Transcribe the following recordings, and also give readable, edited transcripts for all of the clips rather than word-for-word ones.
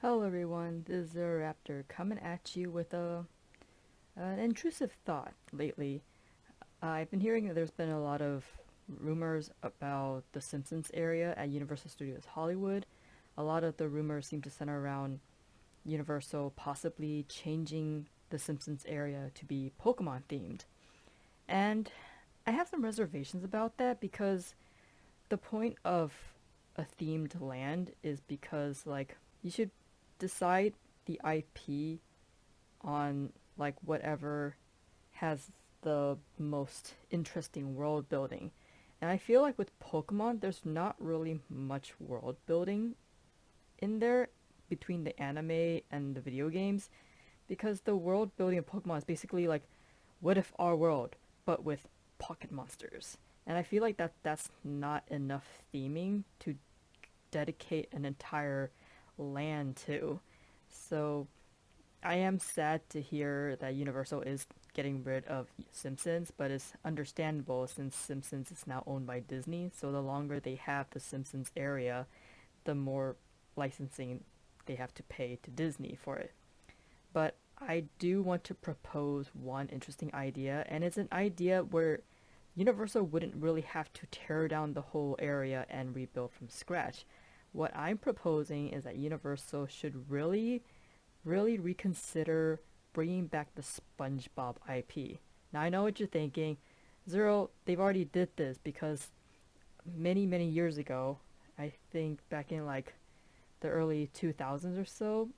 Hello everyone, this is Raptor coming at you with an intrusive thought lately. I've been hearing that there's been a lot of rumors about the Simpsons area at Universal Studios Hollywood. A lot of the rumors seem to center around Universal possibly changing the Simpsons area to be Pokemon themed. And I have some reservations about that because the point of a themed land is because you should decide the IP on whatever has the most interesting world building. And I feel like with Pokemon there's not really much world building in there between the anime and the video games because the world building of Pokemon is basically like what if our world but with pocket monsters. And I feel like that's not enough theming to dedicate an entire land to. So I am sad to hear that Universal is getting rid of Simpsons, but it's understandable since Simpsons is now owned by Disney. So the longer they have the Simpsons area, the more licensing they have to pay to Disney for it. But I do want to propose one interesting idea, and it's an idea where Universal wouldn't really have to tear down the whole area and rebuild from scratch. What I'm proposing is that Universal should really reconsider bringing back the SpongeBob IP. Now I know what you're thinking. Zero, they've already did this because many years ago, I think back in the early 2000s or so,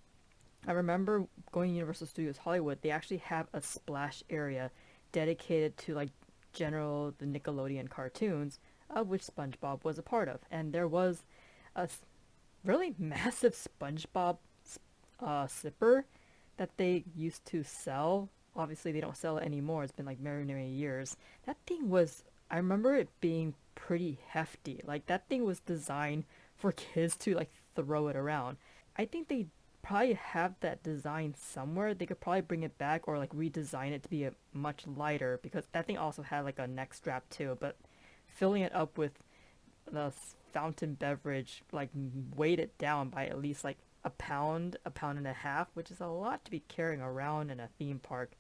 I remember going to Universal Studios Hollywood. They actually have a splash area dedicated to general the Nickelodeon cartoons, of which SpongeBob was a part of. And there was a really massive SpongeBob sipper that they used to sell. Obviously, they don't sell it anymore. It's been many years. That thing was, I remember it being pretty hefty. Like that thing was designed for kids to throw it around. I think they probably have that design somewhere. They could probably bring it back or redesign it to be a much lighter because that thing also had a neck strap too. But filling it up with the fountain beverage weighed it down by at least a pound and a half, which is a lot to be carrying around in a theme park.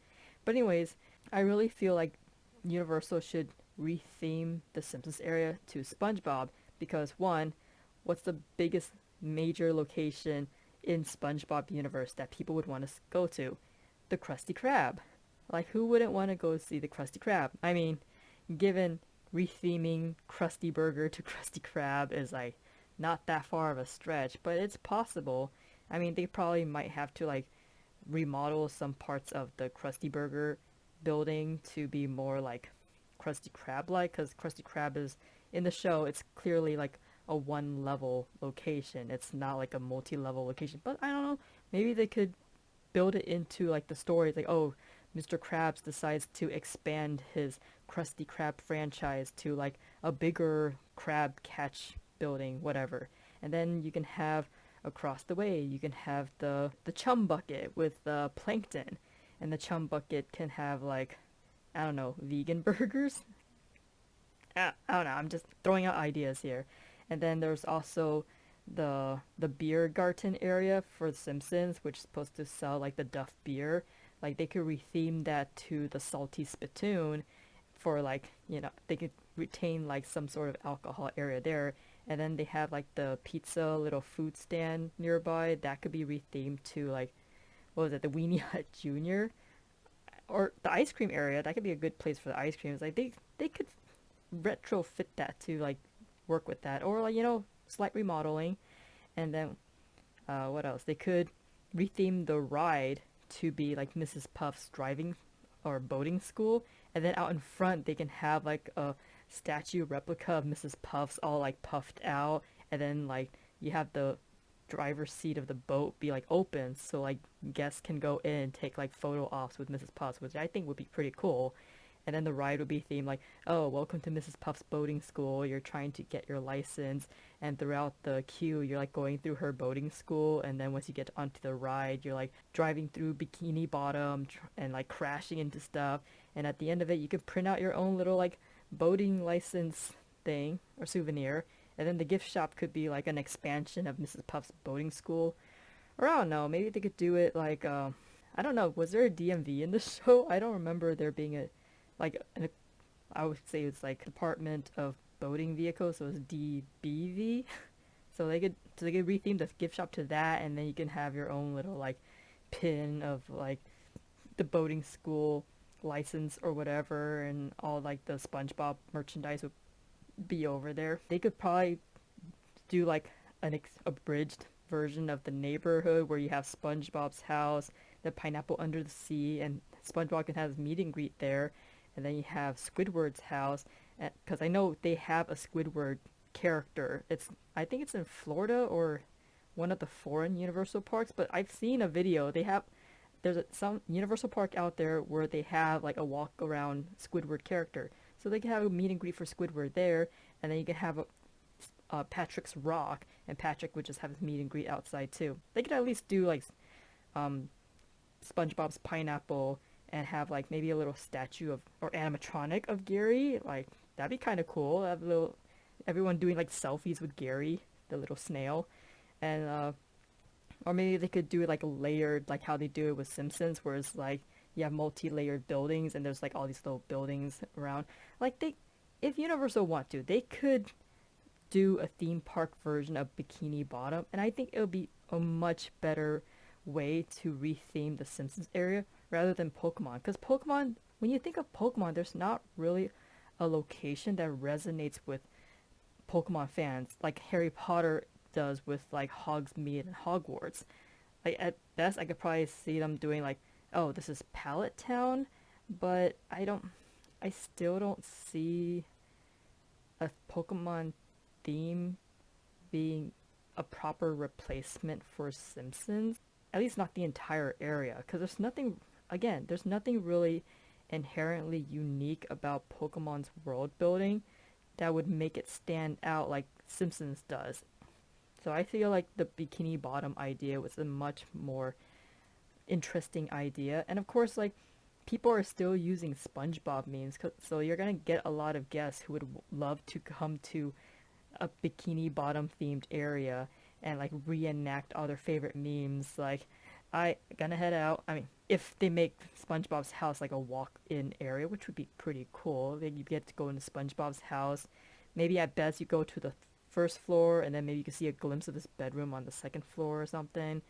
But anyways, I really feel like Universal should retheme the Simpsons area to SpongeBob because one, what's the biggest major location in SpongeBob universe that people would want to go to? The Krusty Krab. Like who wouldn't want to go see the Krusty Krab? I mean, given retheming Krusty Burger to Krusty Krab is not that far of a stretch, but it's possible. I mean, they probably might have to remodel some parts of the Krusty Burger building to be more Krusty Krab like, because Krusty Krab is in the show. It's clearly a one level location. It's not a multi level location. But I don't know. Maybe they could build it into the story. It's oh, Mr. Krabs decides to expand his Krusty Krab franchise to a bigger crab catch building, whatever. And then you can have across the way, you can have the chum bucket with plankton, and the chum bucket can have I don't know, vegan burgers. I don't know. I'm just throwing out ideas here. And then there's also the beer garden area for The Simpsons, which is supposed to sell the Duff beer. They could retheme that to the salty spittoon for they could retain some sort of alcohol area there. And then they have the pizza little food stand nearby that could be rethemed to what was it, the Weenie Hut Junior, or the ice cream area. That could be a good place for the ice creams. They could retrofit that to work with that, or slight remodeling. And then what else? They could retheme the ride to be Mrs. Puff's driving or boating school, and then out in front they can have a statue replica of Mrs. Puff's all puffed out, and then you have the driver's seat of the boat be open so guests can go in and take photo ops with Mrs. Puff's, which I think would be pretty cool. And then the ride would be themed oh, welcome to Mrs. Puff's boating school. You're trying to get your license, and throughout the queue, you're going through her boating school. And then once you get onto the ride, you're driving through Bikini Bottom and crashing into stuff. And at the end of it, you can print out your own little boating license thing or souvenir. And then the gift shop could be an expansion of Mrs. Puff's boating school, Or I don't know, maybe they could do it like I don't know, was there a DMV in the show? I don't remember there being a like I would say it's like Department of Boating Vehicles, so it's DBV. So they could retheme the gift shop to that, and then you can have your own little like pin of like the boating school license or whatever, and all like the SpongeBob merchandise would be over there. They could probably do like an abridged version of the neighborhood where you have SpongeBob's house, the pineapple under the sea, and SpongeBob can have his meet and greet there, and then you have Squidward's house, because I know they have a Squidward character. I think it's in Florida or one of the foreign Universal parks, but I've seen a video. Some Universal park out there where they have like a walk around Squidward character, so they can have a meet and greet for Squidward there, and then you can have Patrick's Rock, and Patrick would just have his meet and greet outside too. They could at least do like um, SpongeBob's pineapple and have like maybe a little statue of or animatronic of Gary. Like that'd be kind of cool. Have a little everyone doing like selfies with Gary, the little snail, and or maybe they could do it like layered, like how they do it with Simpsons, where it's like you have multi-layered buildings and there's like all these little buildings around. Like if Universal want to, they could do a theme park version of Bikini Bottom, and I think it would be a much better way to retheme the Simpsons area rather than Pokemon. Because Pokemon, when you think of Pokemon, there's not really a location that resonates with Pokemon fans like Harry Potter does with like Hogsmeade and Hogwarts. Like at best, I could probably see them doing like, oh, this is Pallet Town, but I still don't see a Pokemon theme being a proper replacement for Simpsons. At least not the entire area, because there's nothing really inherently unique about Pokemon's world building that would make it stand out like Simpsons does. So I feel like the Bikini Bottom idea was a much more interesting idea. And of course, like, people are still using SpongeBob memes, so you're gonna get a lot of guests who would love to come to a Bikini Bottom themed area and like reenact all their favorite memes. Like, I gonna head out. I mean, if they make SpongeBob's house like a walk-in area, which would be pretty cool. Then you get to go into SpongeBob's house. Maybe at best you go to the first floor, and then maybe you can see a glimpse of his bedroom on the second floor or something.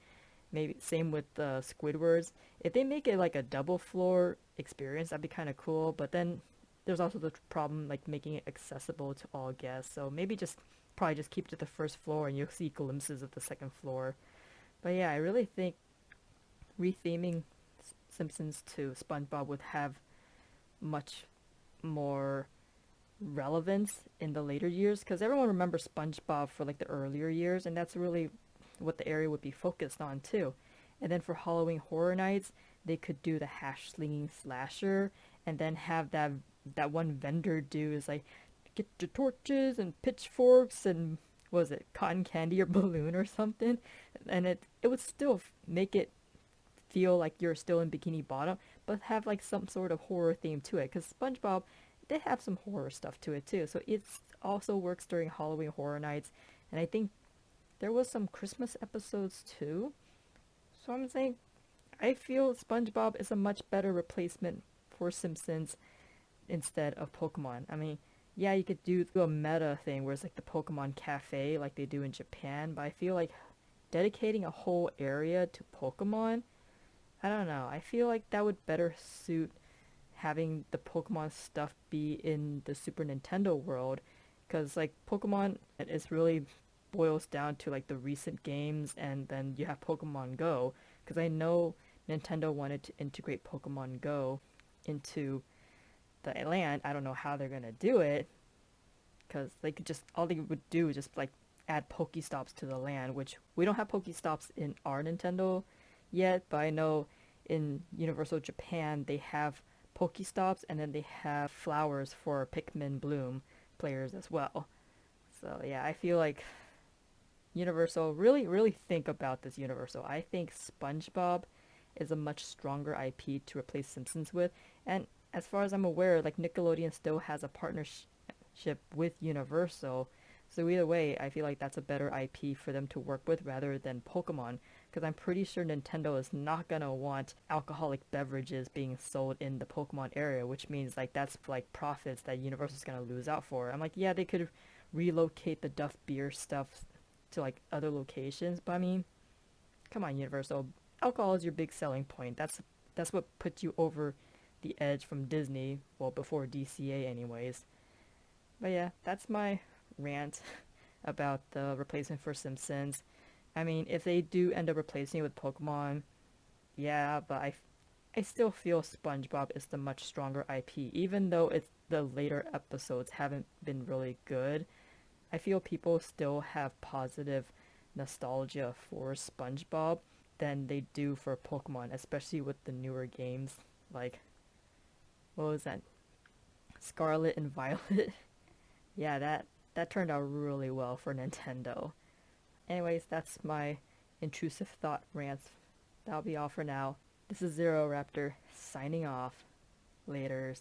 Maybe same with Squidward's. If they make it like a double floor experience, that'd be kind of cool. But then there's also the problem like making it accessible to all guests. So maybe probably just keep it to the first floor, and you'll see glimpses of the second floor. But yeah, I really think retheming Simpsons to SpongeBob would have much more relevance in the later years, because everyone remembers SpongeBob for like the earlier years, and that's really what the area would be focused on too. And then for Halloween Horror Nights, they could do the hash slinging slasher, and then have that one vendor do is like, get your torches and pitchforks and what was it, cotton candy or balloon or something, and it would still make it feel like you're still in Bikini Bottom, but have like some sort of horror theme to it. Because SpongeBob did have some horror stuff to it too, so it also works during Halloween Horror Nights, and I think there was some Christmas episodes too. So I'm saying I feel SpongeBob is a much better replacement for Simpsons instead of Pokemon. I mean, yeah, you could do a meta thing where it's like the Pokemon Cafe like they do in Japan, but I feel like dedicating a whole area to Pokemon, I don't know. I feel like that would better suit having the Pokemon stuff be in the Super Nintendo world, because like Pokemon is really boils down to like the recent games, and then you have Pokemon Go, because I know Nintendo wanted to integrate Pokemon Go into the land. I don't know how they're gonna do it, because all they would do is just like add Pokestops to the land, which we don't have Pokestops in our Nintendo yet, but I know in Universal Japan they have Pokestops, and then they have flowers for Pikmin Bloom players as well. So yeah, I feel like Universal, really, really think about this, Universal. I think SpongeBob is a much stronger IP to replace Simpsons with. And as far as I'm aware, like Nickelodeon still has a partnership with Universal. So either way, I feel like that's a better IP for them to work with rather than Pokemon. because I'm pretty sure Nintendo is not gonna want alcoholic beverages being sold in the Pokemon area, which means like that's like profits that Universal's gonna lose out for. I'm like, yeah, they could relocate the Duff beer stuff to like other locations, but I mean, come on, Universal, alcohol is your big selling point. That's what put you over the edge from Disney, well, before DCA anyways. But yeah, that's my rant about the replacement for Simpsons. I mean, if they do end up replacing it with Pokemon, yeah, but I still feel SpongeBob is the much stronger IP. Even though it's the later episodes haven't been really good, I feel people still have positive nostalgia for SpongeBob than they do for Pokemon, especially with the newer games. Like, what was that? Scarlet and Violet? Yeah, that turned out really well for Nintendo. Anyways, that's my intrusive thought rants. That'll be all for now. This is Zero Raptor signing off. Laters.